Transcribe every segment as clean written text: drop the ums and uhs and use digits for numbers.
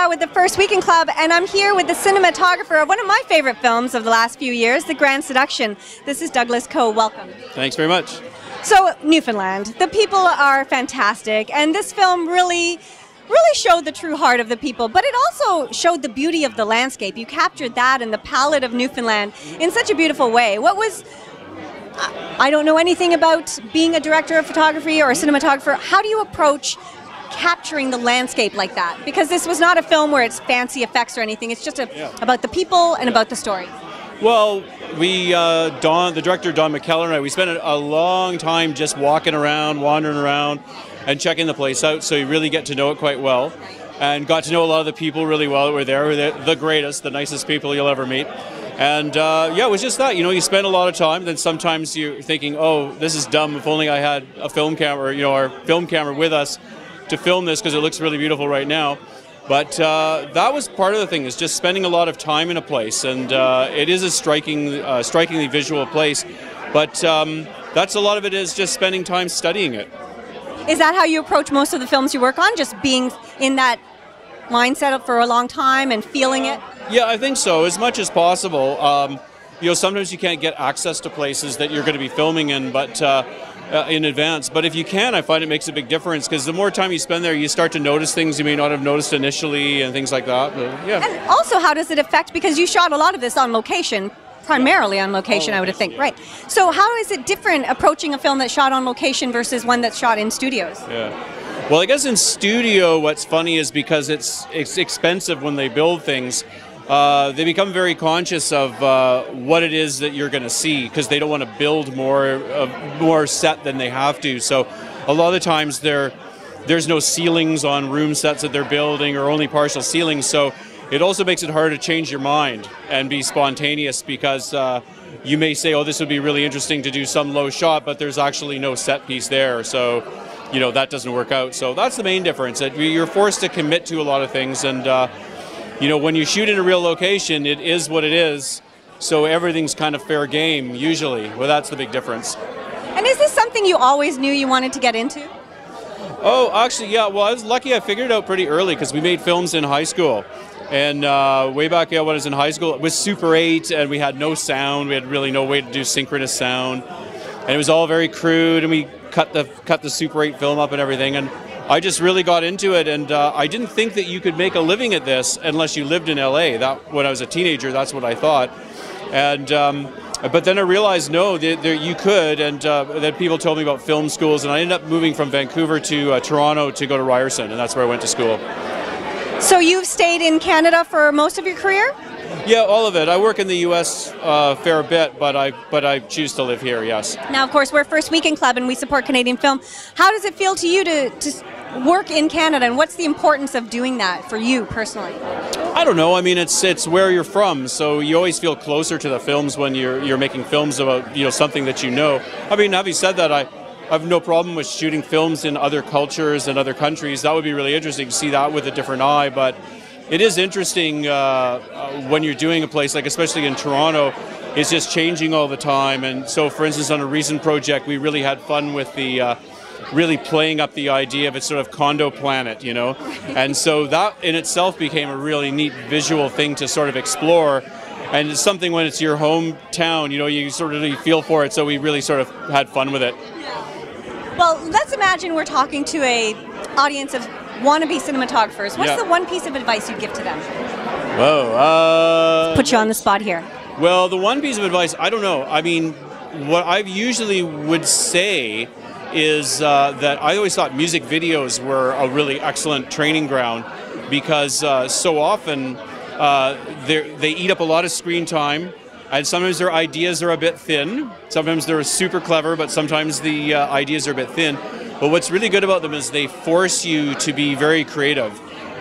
with the First Weekend Club, and I'm here with the cinematographer of one of my favorite films of the last few years, The Grand Seduction. This is Douglas Koch. Welcome. Thanks very much. So, Newfoundland, the people are fantastic, and this film really showed the true heart of the people, but it also showed the beauty of the landscape. You captured that and the palette of Newfoundland in such a beautiful way. I don't know anything about being a director of photography or a cinematographer. How do you approach capturing the landscape like that? Because this was not a film where it's fancy effects or anything. It's just about the people and about the story. Well, the director Don McKellar and I, we spent a long time just walking around, wandering around, and checking the place out, so you really get to know it quite well. And got to know a lot of the people really well that were there. Were the greatest, the nicest people you'll ever meet. And yeah, it was just that, you spend a lot of time, then sometimes you're thinking, oh, this is dumb, if only I had a film camera, our film camera with us to film this, because it looks really beautiful right now. But that was part of the thing, is just spending a lot of time in a place, and it is a strikingly visual place, but that's a lot of it is just spending time studying it. Is that how you approach most of the films you work on, just being in that mindset for a long time and feeling it? Yeah, I think so, as much as possible. Sometimes you can't get access to places that you're going to be filming in, but in advance. But if you can, I find it makes a big difference, because the more time you spend there, you start to notice things you may not have noticed initially and things like that. But, yeah. And also, how does it affect, because you shot a lot of this on location, primarily on location, I would think, right? So how is it different approaching a film that's shot on location versus one that's shot in studios? Yeah. Well, I guess in studio, what's funny is because it's expensive when they build things, they become very conscious of what it is that you're going to see, because they don't want to build more set than they have to. So a lot of the times there's no ceilings on room sets that they're building, or only partial ceilings. So it also makes it hard to change your mind and be spontaneous, because you may say, oh, this would be really interesting to do some low shot, but there's actually no set piece there. So that doesn't work out. So that's the main difference. That you're forced to commit to a lot of things, and when you shoot in a real location, it is what it is, so everything's kind of fair game, usually. Well, that's the big difference. And is this something you always knew you wanted to get into? Oh, actually, yeah. Well, I was lucky. I figured it out pretty early, because we made films in high school. And way back when I was in high school, it was Super 8, and we had no sound. We had really no way to do synchronous sound. And it was all very crude, and we cut the Super 8 film up and everything. And I just really got into it, and I didn't think that you could make a living at this unless you lived in LA. When I was a teenager, that's what I thought. And but then I realized, no, you could, and then people told me about film schools, and I ended up moving from Vancouver to Toronto to go to Ryerson, and that's where I went to school. So you've stayed in Canada for most of your career? Yeah, all of it. I work in the U.S. A fair bit, but I choose to live here, yes. Now, of course, we're First Weekend Club, and we support Canadian film. How does it feel to you to work in Canada, and what's the importance of doing that for you personally? I don't know. I mean, it's where you're from, so you always feel closer to the films when you're making films about something that you know. I mean, having said that, I have no problem with shooting films in other cultures and other countries. That would be really interesting to see that with a different eye, but it is interesting when you're doing a place, like especially in Toronto, it's just changing all the time. And so, for instance, on a recent project, we really had fun with the really playing up the idea of its sort of condo planet, and so that in itself became a really neat visual thing to sort of explore. And it's something when it's your hometown, you sort of really feel for it, so we really sort of had fun with it. Well, let's imagine we're talking to a audience of wannabe cinematographers. What's the one piece of advice you'd give to them? Whoa. Put you on the spot here. Well, the one piece of advice, I don't know. I mean, what I usually would say is that I always thought music videos were a really excellent training ground, because so often they eat up a lot of screen time, and sometimes their ideas are a bit thin. Sometimes they're super clever, but sometimes the ideas are a bit thin. But what's really good about them is they force you to be very creative,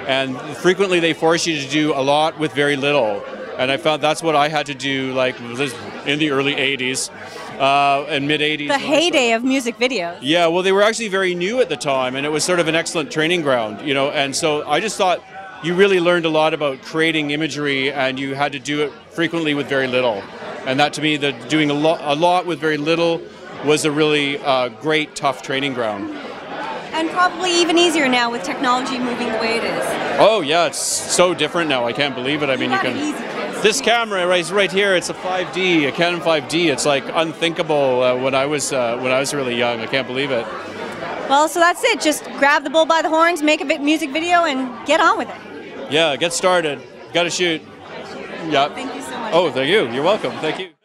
and frequently they force you to do a lot with very little. And I found that's what I had to do, like in the early 80s and mid 80s. The heyday of music videos. Yeah, well, they were actually very new at the time, and it was sort of an excellent training ground, and so I just thought you really learned a lot about creating imagery, and you had to do it frequently with very little. And that, to me, doing a lot with very little was a really great, tough training ground. And probably even easier now with technology moving the way it is. Oh yeah, it's so different now. I can't believe it. I mean, you can. This camera right here, it's a 5D, a Canon 5D. It's like unthinkable when I was really young. I can't believe it. Well, so that's it. Just grab the bull by the horns, make a music video, and get on with it. Yeah, get started. Got to shoot. Yeah. Thank you so much. Oh, thank you. You're welcome. Thank you.